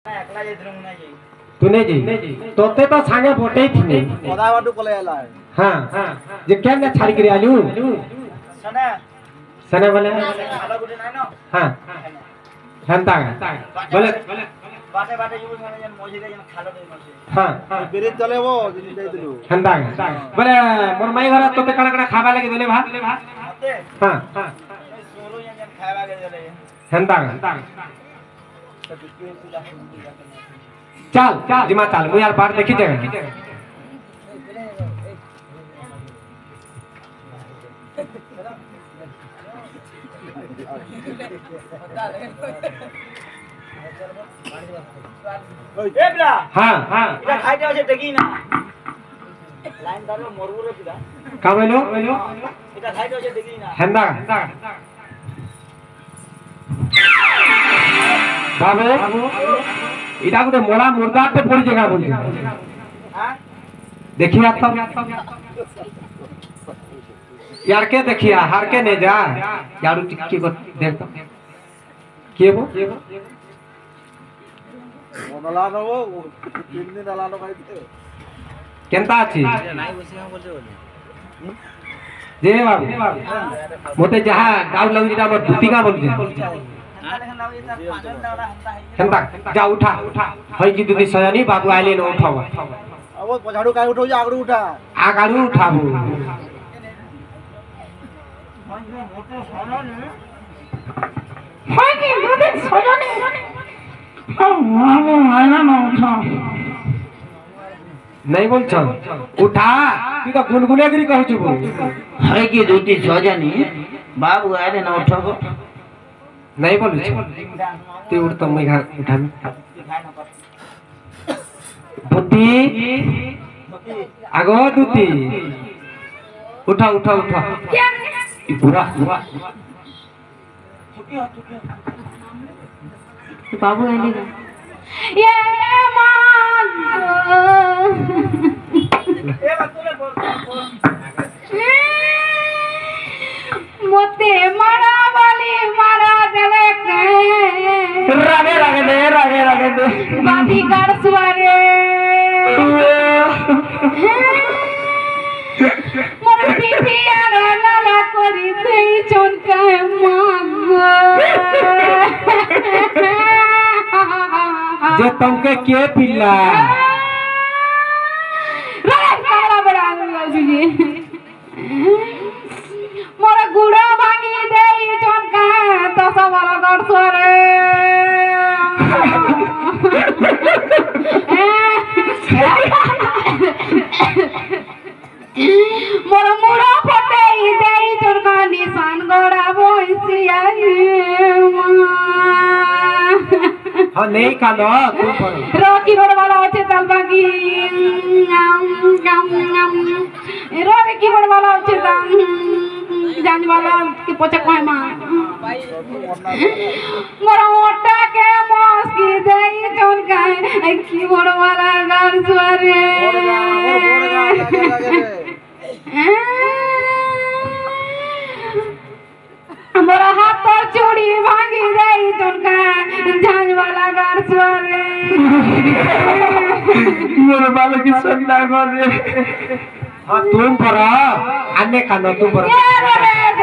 तू नहीं जी तोते तो सांगे बोटे थी नहीं ओदा वाटू पले आला हां जे केम ने छाड़ी करी आलू सना सना बोले खाला गुटे नाही न हां हंता बोले बाटे बाटे यूज होने जन मोजी दे जन खाला दे मसे हां बेरे चले वो जिन दे दिलु हंता बोले मोर माई घर तोते कणा कणा खाबा लगे देले भा हां सोलो जन खाबा के देले हंता चल जिमा चल मु यार बाहर देखी जगह ए बला हां हां इटा खाइते আছে দেখি না লাইন ধরো মরগুরে দিদা का बोलो এটা খাইতে আছে দেখি না हंदा बाबू इटा गुटे मोला मुर्दा पे पड़ी जगह बोल हां देखिए आप यार के देखिए हार के नहीं जा यार टिक्की को देख तो के वो ওনলা নব তিন দিন আলানো খাইতে केनता अछि নাই বসে हम बोलते बोले जे बाबू मोते जहां गाव लंगीटा मत दुती का बोल केनता जा उठा हई की दुती सयानी बाबू आइले न उठावा अब पछाड़ू काई उठो जा आगड़ू उठा आगाड़ू उठाबू হয় কি মোদের সজনে আয়না না উঠা नहीं बोल छन उठा तू तो गुनगुने गिरी कहू छु है कि दुटी सजनी बाबू आले न उठबो नहीं बोल छु तू उठ तो मैं उठा दुती आगो दुती उठा उठा उठा पूरा पूरा बाबू आले ये मान ए बतले बोल मोते मारा वाली मारा देले के रागे रागे दे बादी गाड़ सुवारे मोर पिठिया लाला करी देई चोनका मांग जे तुमके के पिल्ला काला बड़ा जी मोरा गुड़ा भांगी देई चोनका तो सवाल कर सोरे मोरा मुड़ा फटेई देई चोनका निशान गोड़ा बोइसिया हां नहीं खालो तू पर रोकी रोड वाला होचे तालबागी रोकी रोड वाला होचे जान वाला के पोचे कोई मां मोरा ओटा के मस्की देई जोन गाय की रोड वाला गाल सुरे मोरा हाथ पर चूड़ी भांगी देई जोन गाय झांझ वाला गाल सुरे मेरे बाल की सगना कर रे हां तुम पर अन्य कानो तुम पर ये रे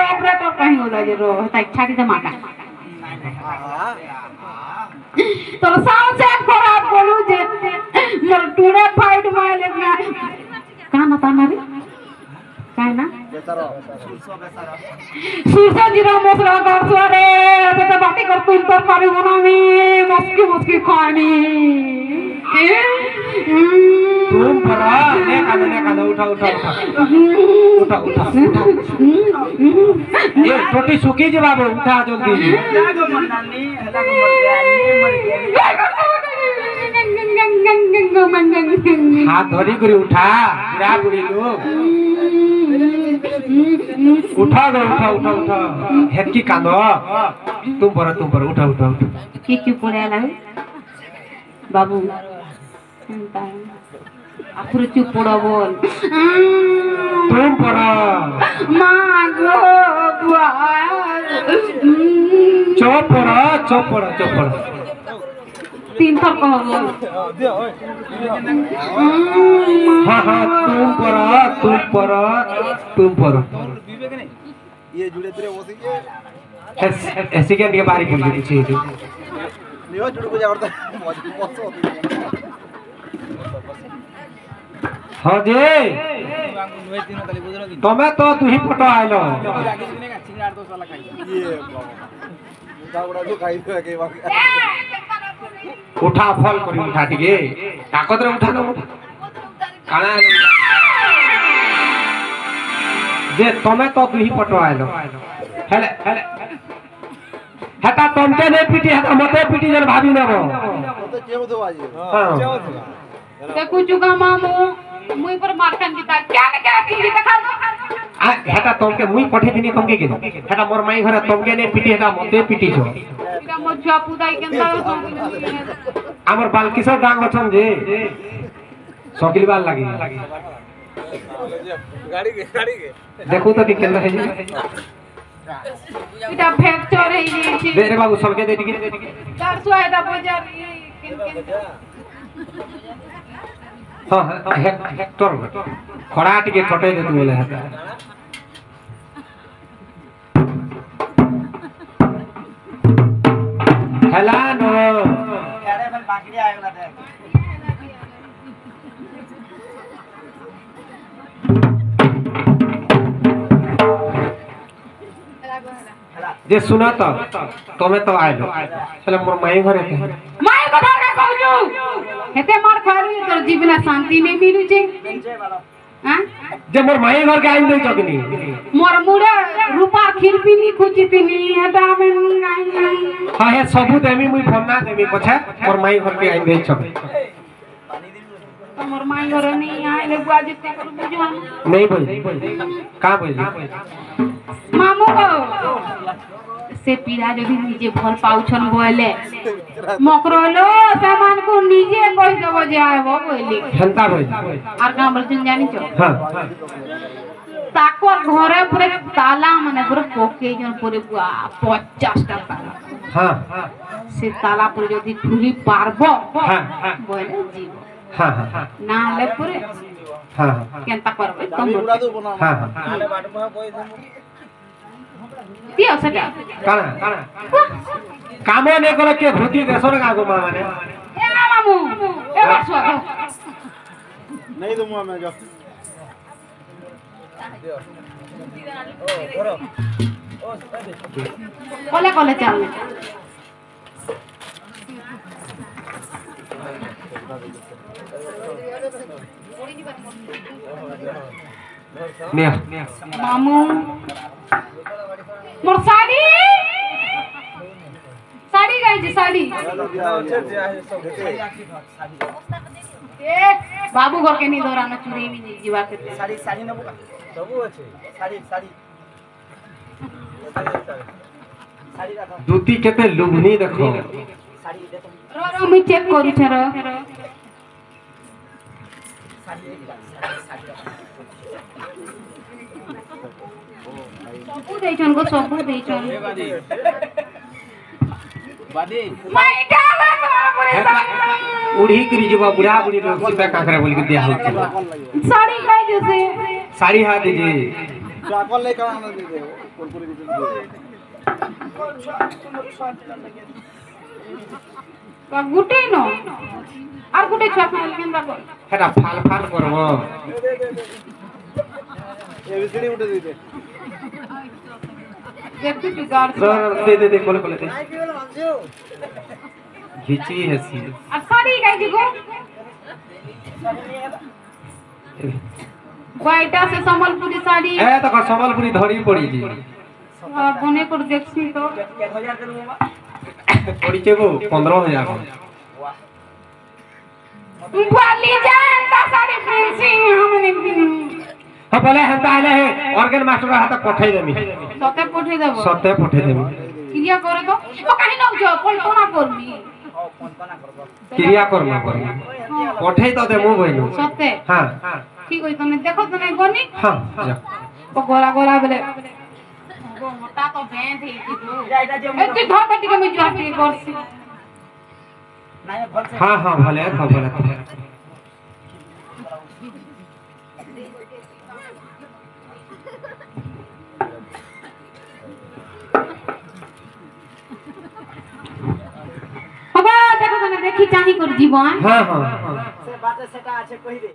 ऑपरेटर कहीं हो जाए रो ताई छाड़ी दे माटा तो साउंड से खराब बोलू जे मोर टूरे फाइट मारले ना काना ताना रे काय ना बेसारो बेसारो सुरसा जीरा मसला कर सोरे तो बाटी कर तुम तो पारी बनावी मस्की मस्की खानी तुम पर ने कानो उठा ये टोटी सुकी जे बाबू उठा जल्दी लागो मन्नानी लागो मर गया हाथ धरी करी उठा बुढ़ा बुढ़ी लोग उठा हेतकी कानो तुम पर उठा की क्यों पड़े आला बाबू आखिर चुप पड़ा बोल तुम पर मागो बुआ चुप पड़ा तीन थर कहबो हाँ हाँ तुम पर ये जुड़े तेरे वो से ऐसे क्या नहीं बारी बोल रही थी नियो जुड़ को जा करता मौज होती है हाँ जी तुम्हें तो तू ही फोटो आइलो ये बाबा बड़ा तो खाई तो के बाकी उठा फल करी उठा टिके कागज रे उठा लो काना जे तुम्हें तो तू ही फोटो आइलो हेले हेटा तुमके नहीं पीटी हेटा मते पीटी जन भाभी नेबो तो केव दो आज हां देखो जुगा मामू मुई पर मारकन की ताक क्या टीवी देखा दो आ हेटा तुमके मुई पठे दिनी तुमके के हेटा मोर माई घरे तुमके नहीं पीटी हेटा मते पीटी छो क्या मजुआ पुदाई केनता हमर बालकिशोर डांग अछन जे सकिल बाल लागी गाड़ी के देखो तो केन है जी इटा फ्रैक्चर है ये दे रे बाबू सबके दे टिके 400 आइदा बाजार किन हां हेक्टर खड़ा टिके छोटे दे तू बोले हेता हेला नो अरे फिर बाकी आएगा देख जे सुना तो तुम्हें तो आइलो चले मोर माई घरे के माय कथा का कहू हेते मार खालू तो जीवन शांति नहीं मिलू छे हां जे मोर माई घर के आइन दे चकनी मोर मुड़ा रूपा खिलपी नी खुचितनी हेटा में हां हे सबूत एमी मुई फन्ना देमी पछे मोर माई घर के आइन दे चक मोर माई घर नहीं आइले बुआ जते करू बुझवा नहीं बोल का बोल मामू को से पीड़ा जदी निजे भल पाउछन बोले मकरलो सामान को निजे कहि देबो जे आबो बोली हंता बोल आर काम बोलछन जानि छ हां ताको घरे पूरे ताला माने पूरे पोके जन पूरे बुआ 50 टाका हां से ताला पूरे जदी खुली पारबो हां बोले जीव हां ना ले पूरे हां केनता करबे तुम बुरा तो बना हां आले बाट में कोई दियो सटा काना कामो ने कोला के भूति देसो ना गागो माने ए मामू ए बसवा नहीं दूंगा मैं जो कोले कोले चल ने मामू मोर साड़ी साड़ी गई जी साड़ी ए बाबू घर के नी दोरा न चुरी भी नहीं जीवा के साड़ी साड़ी न बुका सब আছে साड़ी साड़ी साड़ी रखो दूती केते लुभनी देखो साड़ी देखो रो रो मी चेक करू छर सबू देछन गो सबू देछन बादी माइटा पूरे उड़ी करी जब बुढ़ा बुढ़ी लोग सीता काकरा बोल के दिया होते साड़ी गई जैसे साड़ी हाथ दीजिए चाकल ले कर आना दे दे कुरकुरे दे का गुटे नो আর গুটে ছপা কেনবা কর হেটা ফাল ফাল করব ये विसड़ी उठे दे दे দেখতে তুই গার दे बोले बोले दे घिची हसी আর শাড়ি গাইছি গো বাইটা से সম্বলপুরি শাড়ি ए तो संबलपुरी धरी पड़ी जी আর বনে করে দেখছি তো 1000 दे बाबा पड़ी छे वो 15000 तुम वाली जानता साड़ी फैंसी हमने हां बोले हंता आले है ऑर्गन मास्टर हाथ पठाई देमी সতে পঠে দেব सत्य पठाई देमी ক্রিয়া করে তো ও কাহি নাও যাও পল্টো না করবি क्रिया करना करी पठाई तो दे मु बहिनो সতে हां ঠিক হই তুমি দেখো তো নাই গনি हां जा ও গোরা গোরা বলে গো মোটা তো ব্যান্ড হই গো এটা যে এ তুই ধর টিকে আমি জুয়া টিকে করছি नहीं भल से हाँ हाँ भले भले বাবা দেখো না দেখি চাহি কর জীবন हाँ हाँ से बात सेटा আছে কই রে